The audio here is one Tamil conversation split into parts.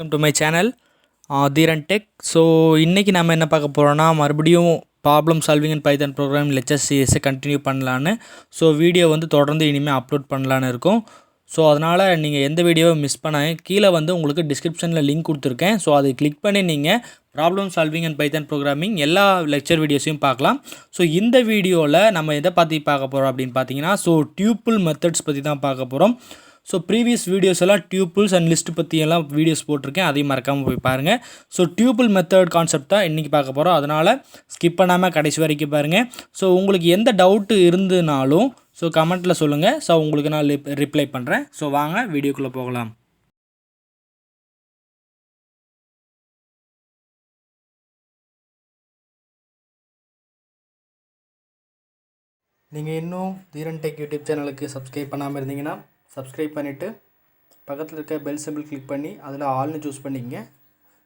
Welcome to my channel Dheeran Tech. So இன்னைக்கு நாம என்ன பார்க்க போறோம்னா மறுபடியும் problem solving in Python program lecture series continue பண்ணலாம்னு. ஸோ வீடியோ வந்து தொடர்ந்து இனிமேல் அப்லோட் பண்ணலான்னு இருக்கும். ஸோ அதனால் நீங்கள் எந்த வீடியோவை மிஸ் பண்ணாங்க கீழே வந்து உங்களுக்கு டிஸ்கிரிப்ஷனில் லிங்க் கொடுத்துருக்கேன். ஸோ அதை கிளிக் பண்ணி நீங்கள் problem solving and Python programming எல்லா லெக்சர் வீடியோஸையும் பார்க்கலாம். ஸோ இந்த வீடியோவில் நம்ம எதை பற்றி பார்க்க போகிறோம் அப்படின்னு பார்த்தீங்கன்னா டியூப்பிள் மெத்தட்ஸ் பற்றி தான் பார்க்க போகிறோம். ஸோ ப்ரீவியஸ் வீடியோஸ் எல்லாம் டியூப்பிள்ஸ் அண்ட் லிஸ்ட் பற்றி எல்லாம் வீடியோஸ் போட்டிருக்கேன், அதையும் மறக்காமல் போய் பாருங்கள். ஸோ டியூப்பிள் மெத்தட் கான்செப்ட் தான் இன்றைக்கி பார்க்க போகிறோம், அதனால் ஸ்கிப் பண்ணாமல் கடைசி வரைக்கும் பாருங்கள். ஸோ உங்களுக்கு எந்த டவுட்டு இருந்ததுனாலும் கமெண்ட்டில் சொல்லுங்கள். ஸோ உங்களுக்கு நான் ரிப்ளை பண்ணுறேன். ஸோ வாங்க வீடியோக்குள்ளே போகலாம். நீங்கள் இன்னும் தீரன் டெக் யூடியூப் சேனலுக்கு சப்ஸ்கிரைப் பண்ணாமல் இருந்தீங்கன்னா சப்ஸ்கிரைப் பண்ணிவிட்டு பக்கத்தில் இருக்க பெல் சிம்பிள் கிளிக் பண்ணி அதில் ஆல்னு சூஸ் பண்ணிக்கங்க.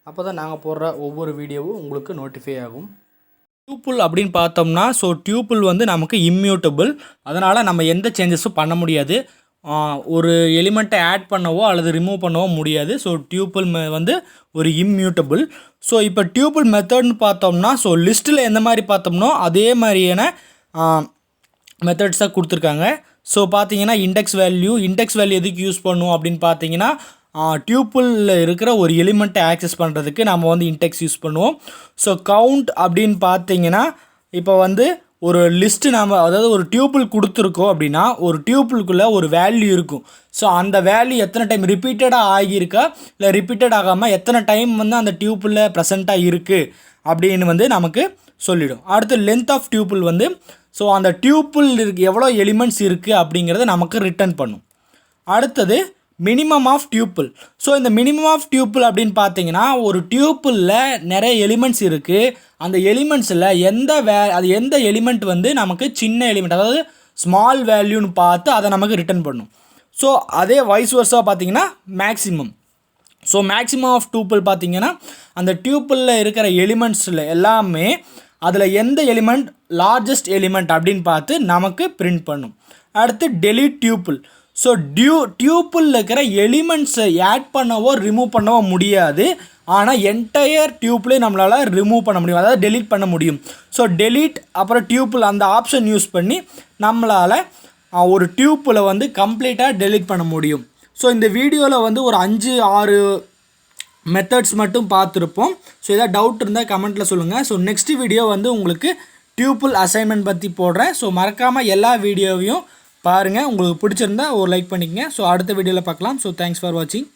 அப்போ தான் நாங்கள் போடுற ஒவ்வொரு வீடியோவும் உங்களுக்கு நோட்டிஃபை ஆகும். டியூப்பிள் அப்படின்னு பார்த்தோம்னா டியூப்பிள் வந்து நமக்கு இம்மியூட்டபிள், அதனால் நம்ம எந்த சேஞ்சஸும் பண்ண முடியாது. ஒரு எலிமெண்ட்டை ஆட் பண்ணவோ அல்லது ரிமூவ் பண்ணவோ முடியாது. டியூப்பிள் வந்து ஒரு இம்மியூட்டபிள். இப்போ டியூப்பிள் மெத்தட்னு பார்த்தோம்னா லிஸ்ட்டில் எந்த மாதிரி பார்த்தோம்னோ அதே மாதிரியான மெத்தட்ஸ் தான் கொடுத்துருக்காங்க. பார்த்தீங்கன்னா இண்டெக்ஸ் வேல்யூ எதுக்கு யூஸ் பண்ணுவோம் அப்படின்னு பார்த்தீங்கன்னா டியூப்பிளில் இருக்கிற ஒரு எலிமெண்ட்டை ஆக்சஸ் பண்ணுறதுக்கு நம்ம வந்து இண்டெக்ஸ் யூஸ் பண்ணுவோம். கவுண்ட் அப்படின்னு பார்த்தீங்கன்னா இப்போ வந்து ஒரு லிஸ்ட்டு அதாவது ஒரு டியூப்பிள் கொடுத்துருக்கோம் அப்படின்னா ஒரு டியூப்பிளுக்குள்ளே ஒரு வேல்யூ இருக்கும். அந்த வேல்யூ எத்தனை டைம் ரிப்பீட்டடாக ஆகியிருக்கா இல்லை ரிப்பீட்டட் ஆகாமல் எத்தனை டைம் வந்து அந்த டியூப்பிளில் ப்ரெசண்ட்டாக இருக்குது அப்படின்னு வந்து நமக்கு சொல்லிடும். அடுத்து லென்த் ஆஃப் டியூப்பிள் வந்து அந்த டியூப்பிள் எவ்வளோ எலிமெண்ட்ஸ் இருக்குது அப்படிங்கிறத நமக்கு ரிட்டர்ன் பண்ணும். அடுத்தது மினிமம் ஆஃப் டியூப்பிள். இந்த மினிமம் ஆஃப் டியூப்பிள் அப்படின்னு பார்த்தீங்கன்னா ஒரு டியூப்பிளில் நிறைய எலிமெண்ட்ஸ் இருக்குது. அந்த எலிமெண்ட்ஸில் அது எந்த எலிமெண்ட் வந்து நமக்கு சின்ன எலிமெண்ட், அதாவது ஸ்மால் வேல்யூன்னு பார்த்து அதை நமக்கு ரிட்டர்ன் பண்ணும். அதே வைஸ் வர்ஸாக பார்த்தீங்கன்னா மேக்ஸிமம். மேக்ஸிமம் ஆஃப் டியூப்பிள் பார்த்தீங்கன்னா அந்த டியூப்பிளில் இருக்கிற எலிமெண்ட்ஸில் எல்லாமே அதில் எந்த எலிமெண்ட் லார்ஜஸ்ட் எலிமெண்ட் அப்படின்னு பார்த்து நமக்கு பிரிண்ட் பண்ணும். அடுத்து டெலீட் டியூப்பிள். டியூப்பிளில் இருக்கிற எலிமெண்ட்ஸை ஆட் பண்ணவோ ரிமூவ் பண்ணவோ முடியாது, ஆனால் என்டையர் டியூப்பிளே நம்மளால் ரிமூவ் பண்ண முடியும், அதாவது டெலீட் பண்ண முடியும். டெலீட் அப்புறம் டியூப்பிள் அந்த ஆப்ஷன் யூஸ் பண்ணி நம்மளால் ஒரு டியூப்பிளை வந்து கம்ப்ளீட்டாக டெலீட் பண்ண முடியும். இந்த வீடியோவில் வந்து ஒரு 5-6 மெத்தட்ஸ் மட்டும் பார்த்துருப்போம். ஏதாவது டவுட் இருந்தால் கமெண்ட்டில் சொல்லுங்கள். நெக்ஸ்ட் வீடியோ வந்து உங்களுக்கு டியூப்பிள் அசைன்மெண்ட் பற்றி போடுறேன். மறக்காமல் எல்லா வீடியோவையும் பாருங்கள். உங்களுக்கு பிடிச்சிருந்தா ஒரு லைக் பண்ணிக்கங்க. அடுத்த வீடியோவில் பார்க்கலாம். தேங்க்ஸ் ஃபார் வாட்சிங்.